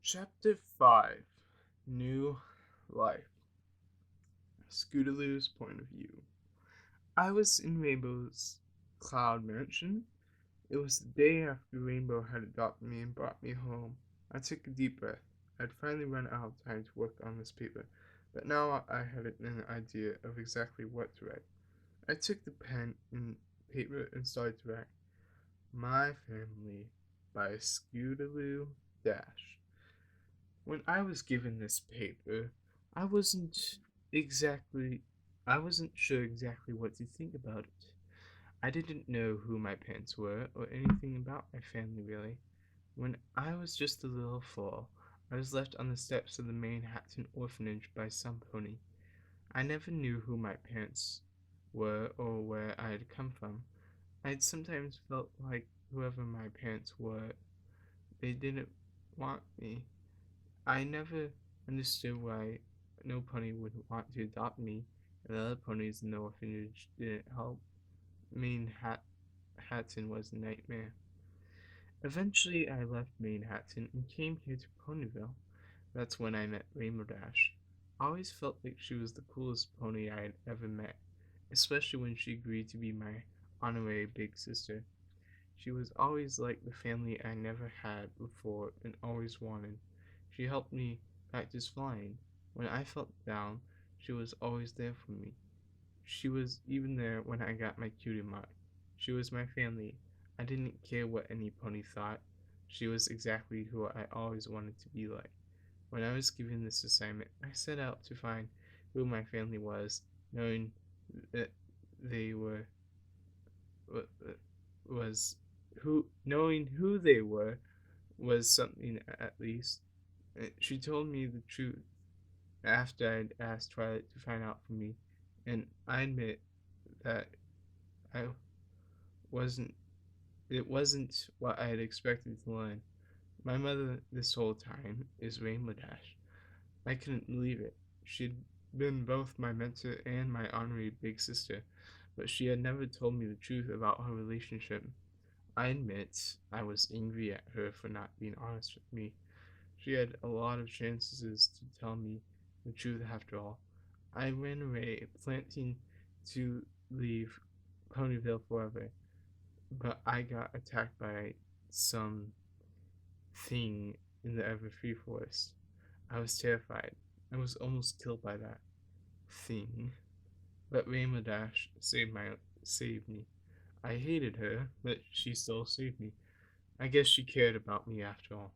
Chapter 5 New Life. Scootaloo's point of view. I was in Rainbow's cloud mansion. It was the day after Rainbow had adopted me and brought me home. I took a deep breath. I'd finally run out of time to work on this paper, but now I had an idea of exactly what to write. I took the pen and paper and started to write My Family by Scootaloo Dash. When I was given this paper, I wasn't exactly I wasn't sure exactly what to think about it. I didn't know who my parents were or anything about my family really. When I was just a little foal, I was left on the steps of the Manhattan orphanage by some pony. I never knew who my parents were or where I had come from. I'd sometimes felt like whoever my parents were, they didn't want me. I never understood why no pony would want to adopt me, and the other ponies in the orphanage didn't help. Manhattan was a nightmare. Eventually, I left Manhattan and came here to Ponyville. That's when I met Rainbow Dash. I always felt like she was the coolest pony I had ever met, especially when she agreed to be my honorary big sister. She was always like the family I never had before and always wanted. She helped me practice flying. When I felt down, she was always there for me. She was even there when I got my cutie mark. She was my family. I didn't care what any pony thought. She was exactly who I always wanted to be like. When I was given this assignment, I set out to find who my family was, knowing that they were was knowing who they were was something at least. She told me the truth after I'd asked Twilight to find out for me, and I admit that I wasn't. It wasn't what I had expected to learn. My mother, this whole time, is Rainbow Dash. I couldn't believe it. She'd been both my mentor and my honorary big sister, but she had never told me the truth about her relationship. I admit I was angry at her for not being honest with me. She had a lot of chances to tell me the truth after all. I ran away, planning to leave Ponyville forever, but I got attacked by some thing in the Everfree Forest. I was terrified. I was almost killed by that thing, but Rainbow Dash saved me. I hated her, but she still saved me. I guess she cared about me after all.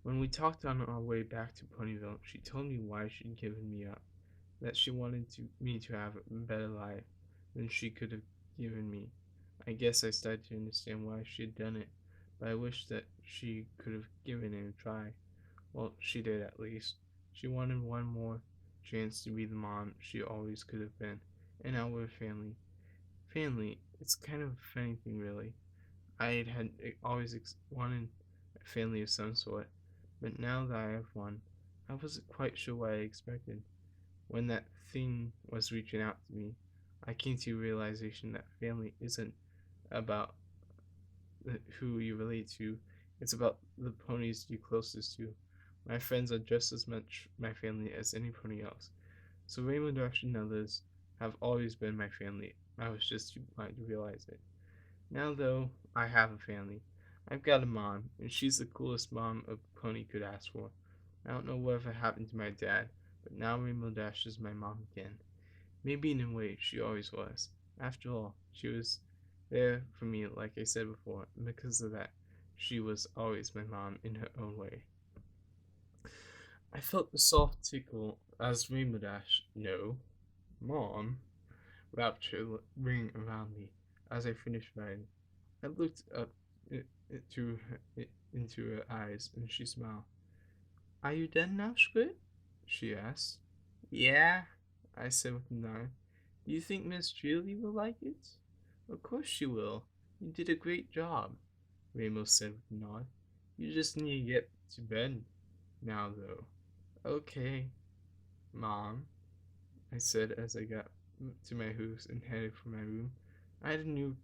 When we talked on our way back to Ponyville, she told me why she'd given me up, that she wanted me to have a better life than she could have given me. I guess I started to understand why she had done it, but I wished that she could have given it a try. Well, she did at least. She wanted one more chance to be the mom she always could have been, and now we're family. Family, it's kind of a funny thing, really. I had always wanted a family of some sort, but now that I have one, I wasn't quite sure what I expected. When that thing was reaching out to me, I came to a realization that family isn't about who you relate to, it's about the ponies you're closest to. My friends are just as much my family as any pony else. So Rainbow Dash and others have always been my family. I was just too blind to realize it. Now, though, I have a family. I've got a mom, and she's the coolest mom a pony could ask for. I don't know whatever happened to my dad, but now Rainbow Dash is my mom again. Maybe in a way she always was. After all, she was there for me, like I said before, and because of that, she was always my mom in her own way. I felt the soft tickle as Rainbow Dash, no, Mom, wrapped her ring around me as I finished writing. I looked up into her eyes, and she smiled. Are you done now, Squid? She asked. Yeah, I said with a nod. Do you think Miss Julie will like it? Of course she will. You did a great job, Rainbow said with a nod. You just need to get to bed now, though. Okay, Mom, I said as I got to my hooves and headed for my room. I had a new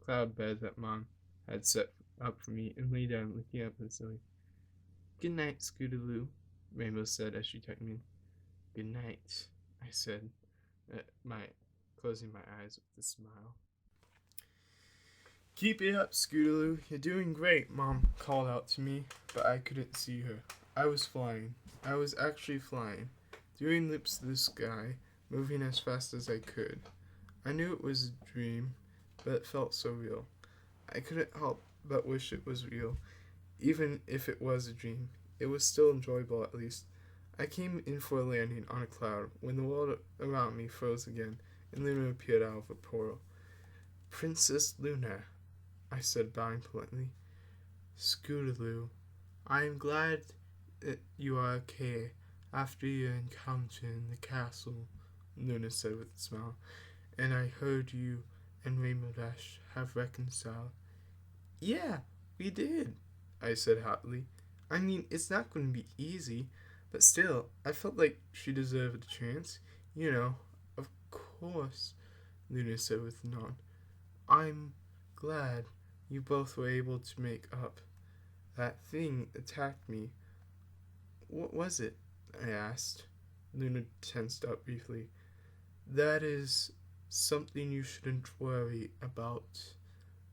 cloud bed that Mom had set up for me and lay down looking up at the ceiling. Good night, Scootaloo, Rainbow said as she tucked me in. Good night, I said, closing my eyes with a smile. Keep it up, Scootaloo. You're doing great, Mom called out to me, but I couldn't see her. I was flying. I was actually flying, doing lips to the sky, moving as fast as I could. I knew it was a dream, but it felt so real. I couldn't help but wish it was real. Even if it was a dream, it was still enjoyable at least. I came in for a landing on a cloud when the world around me froze again and Luna appeared out of a portal. Princess Luna, I said, bowing politely. Scootaloo, I am glad that you are okay after your encounter in the castle, Luna said with a smile, and I heard you and Rainbow Dash have reconciled. Yeah, we did, I said happily. I mean, it's not going to be easy, but still, I felt like she deserved a chance. You know, of course, Luna said with a nod. I'm glad you both were able to make up. That thing attacked me. What was it? I asked. Luna tensed up briefly. That is something you shouldn't worry about,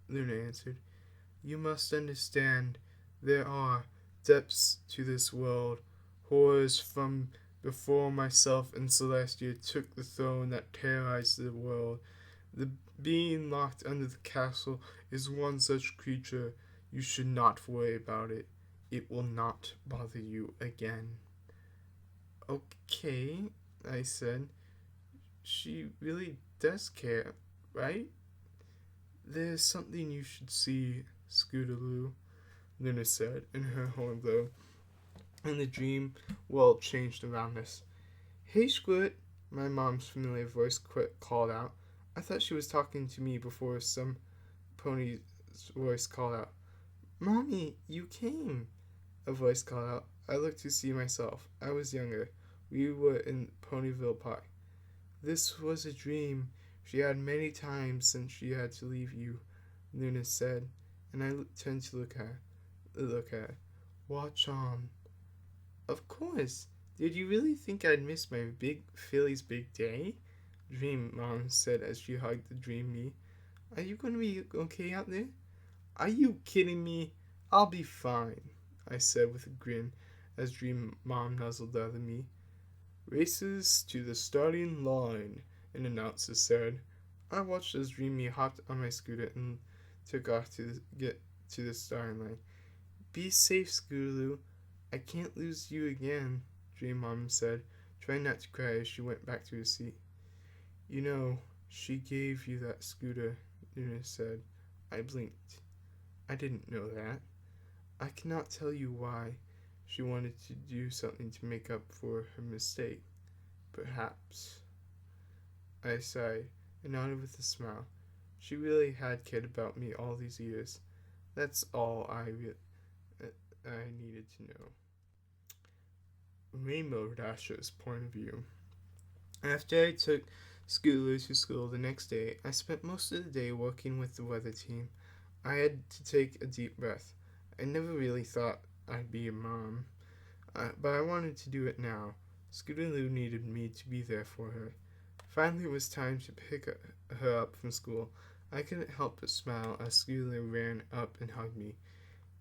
Luna answered. You must understand there are depths to this world, horrors from before myself and Celestia took the throne that terrorized the world. The being locked under the castle is one such creature. You should not worry about it. It will not bother you again. Okay, I said. She really does care, right? There's something you should see, Scootaloo, Luna said in her horn glow, and the dream world changed around us. Hey, Squirt, my mom's familiar voice called out. I thought she was talking to me before some pony's voice called out. Mommy, you came, a voice called out. I looked to see myself. I was younger. We were in Ponyville Park. This was a dream she had many times since she had to leave you, Luna said, and I turned to look at her. Watch on. Of course. Did you really think I'd miss my Philly's big day? Dream Mom said as she hugged the dream me. Are you going to be okay out there? Are you kidding me? I'll be fine, I said with a grin as Dream Mom nuzzled out of me. Races to the starting line, an announcer said. I watched as Dreamy hopped on my scooter and took off to get to the starting line. Be safe, Scootaloo. I can't lose you again, Dream Mom said, trying not to cry as she went back to her seat. You know, she gave you that scooter, Luna said. I blinked. I didn't know that. I cannot tell you why. She wanted to do something to make up for her mistake. Perhaps. I sighed and nodded with a smile. She really had cared about me all these years. That's all I needed to know. Rainbow Dasher's point of view. After I took Scootaloo to school the next day, I spent most of the day working with the weather team. I had to take a deep breath. I never really thought I'd be a mom, but I wanted to do it now. Scootaloo needed me to be there for her. Finally, it was time to pick her up from school. I couldn't help but smile as Scootaloo ran up and hugged me.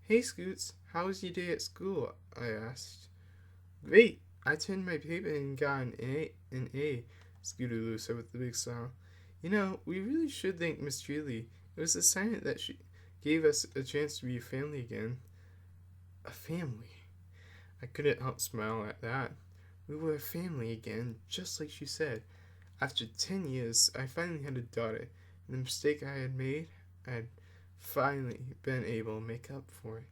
Hey, Scoots, how was your day at school? I asked. Great. I turned my paper and got an A, Scootaloo said with a big smile. You know, we really should thank Miss Julie. It was a sign that she gave us a chance to be a family again. A family? I couldn't help smile at that. We were a family again, just like she said. After 10 years, I finally had a daughter, and the mistake I had made, I had finally been able to make up for it,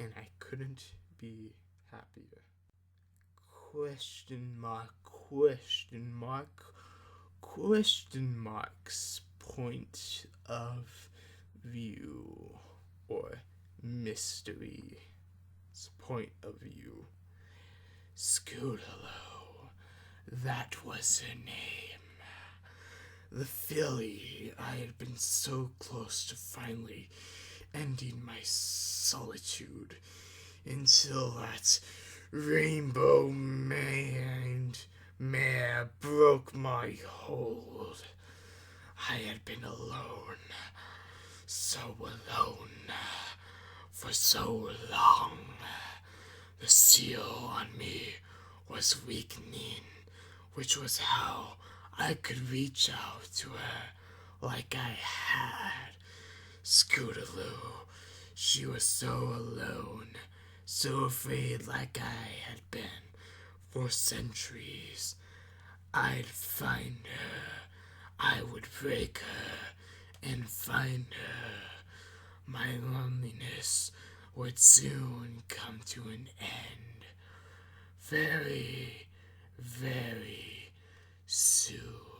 and I couldn't be happier. Question mark, question mark, question marks, point of view, or mystery. Point of view. Scootaloo. That was her name. The filly I had been so close to finally ending my solitude until that rainbow mare broke my hold. I had been alone, so alone, for so long. The seal on me was weakening, which was how I could reach out to her like I had. Scootaloo, she was so alone, so afraid like I had been for centuries. I'd find her, I would break her and find her. My loneliness would soon come to an end. Very, very soon.